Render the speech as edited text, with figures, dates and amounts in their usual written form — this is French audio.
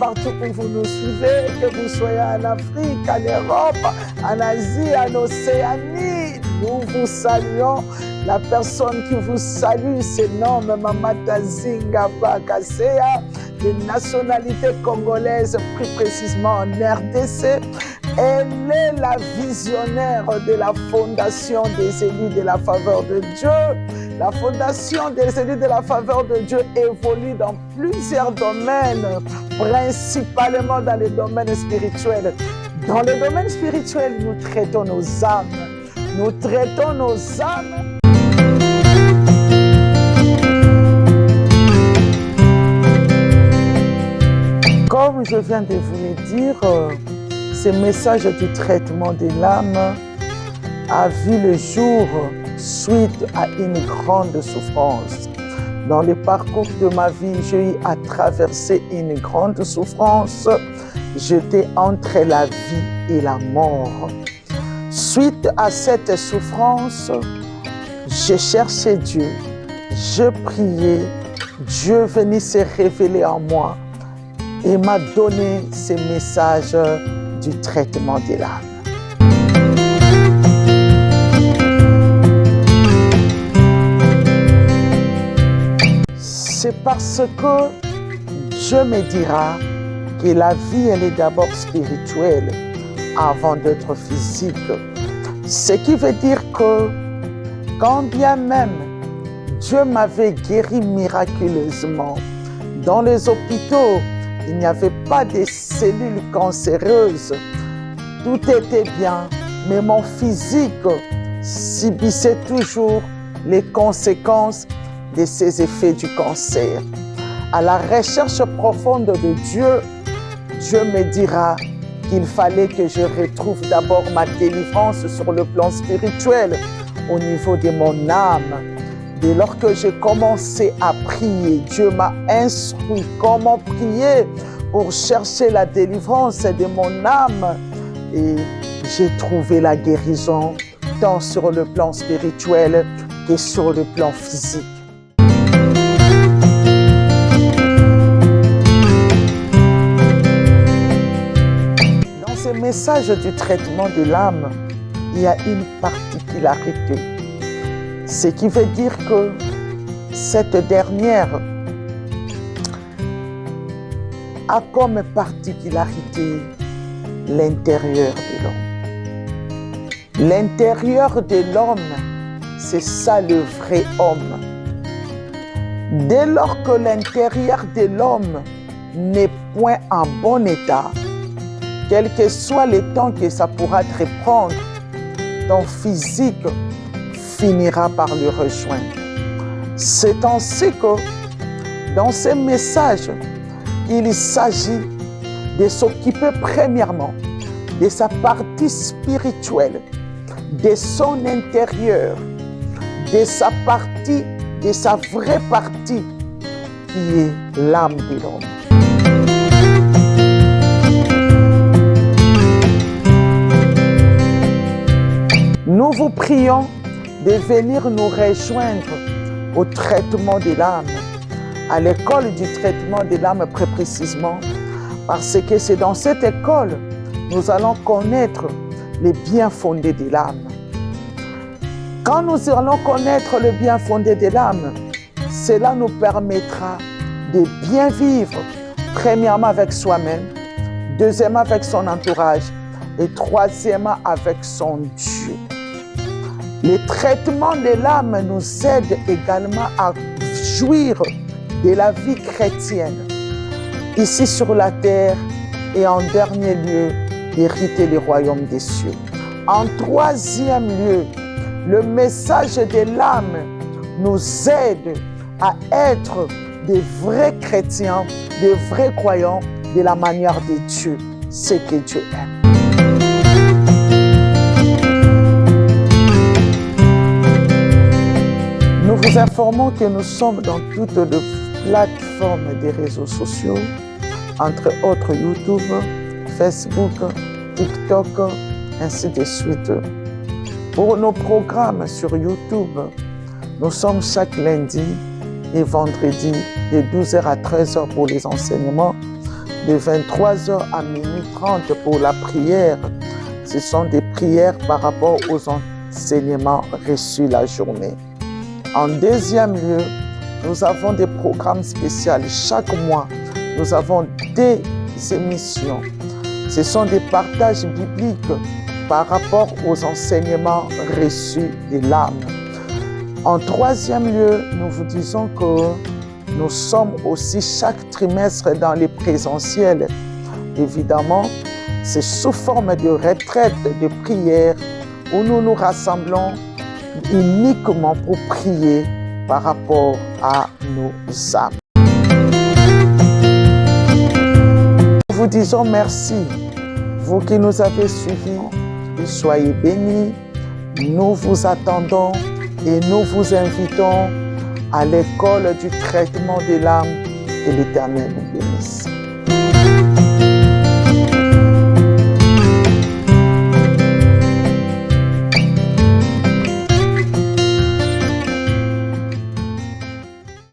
partout où vous nous suivez, que vous soyez en Afrique, en Europe, en Asie, en Océanie. Nous vous saluons. La personne qui vous salue se nomme Mamata Zinga Bakasea, de nationalité congolaise, plus précisément en RDC. Elle est la visionnaire de la Fondation des élus de la faveur de Dieu. La Fondation des élus de la faveur de Dieu évolue dans plusieurs domaines, principalement dans les domaines spirituels. Dans le domaine spirituel, nous traitons nos âmes. Nous traitons nos âmes. Comme je viens de vous le dire, ce message du traitement de l'âme a vu le jour suite à une grande souffrance. Dans le parcours de ma vie, j'ai eu à traverser une grande souffrance. J'étais entre la vie et la mort. Suite à cette souffrance, je cherchais Dieu, je priais, Dieu venait se révéler en moi et m'a donné ce message du traitement de l'âme. C'est parce que Dieu me dira que la vie, elle est d'abord spirituelle avant d'être physique. Ce qui veut dire que quand bien même Dieu m'avait guéri miraculeusement, dans les hôpitaux, il n'y avait pas de cellules cancéreuses. Tout était bien, mais mon physique subissait toujours les conséquences de ces effets du cancer. À la recherche profonde de Dieu, Dieu me dira qu'il fallait que je retrouve d'abord ma délivrance sur le plan spirituel, au niveau de mon âme. Dès lors que j'ai commencé à prier, Dieu m'a instruit comment prier pour chercher la délivrance de mon âme. Et j'ai trouvé la guérison tant sur le plan spirituel que sur le plan physique. Dans ce message du traitement de l'âme, il y a une particularité. Ce qui veut dire que cette dernière a comme particularité l'intérieur de l'homme. L'intérieur de l'homme, c'est ça le vrai homme. Dès lors que l'intérieur de l'homme n'est point en bon état, quel que soit le temps que ça pourra te prendre, ton physique finira par le rejoindre. C'est ainsi que dans ce message, il s'agit de s'occuper premièrement de sa partie spirituelle, de son intérieur, de sa partie, de sa vraie partie qui est l'âme de l'homme. Nous vous prions de venir nous rejoindre au traitement de l'âme, à l'école du traitement de l'âme très précisément, parce que c'est dans cette école que nous allons connaître les biens fondés de l'âme. Quand nous allons connaître le bien fondé de l'âme, cela nous permettra de bien vivre, premièrement avec soi-même, deuxièmement avec son entourage et troisièmement avec son Dieu. Le traitement de l'âme nous aide également à jouir de la vie chrétienne, ici sur la terre et en dernier lieu, d'hériter le royaume des cieux. En troisième lieu, le message de l'âme nous aide à être des vrais chrétiens, des vrais croyants de la manière de Dieu, ce que Dieu aime. Nous vous informons que nous sommes dans toutes les plateformes des réseaux sociaux, entre autres YouTube, Facebook, TikTok, ainsi de suite. Pour nos programmes sur YouTube, nous sommes chaque lundi et vendredi de 12h à 13h pour les enseignements, de 23h à minuit 30 pour la prière. Ce sont des prières par rapport aux enseignements reçus la journée. En deuxième lieu, nous avons des programmes spéciaux. Chaque mois, nous avons des émissions. Ce sont des partages bibliques par rapport aux enseignements reçus de l'âme. En troisième lieu, nous vous disons que nous sommes aussi chaque trimestre dans les présentiels. Évidemment, c'est sous forme de retraite, de prière, où nous nous rassemblons uniquement pour prier par rapport à nos âmes. Nous vous disons merci, vous qui nous avez suivis, soyez bénis. Nous vous attendons et nous vous invitons à l'école du traitement de l'âme. Que l'Éternel nous bénisse.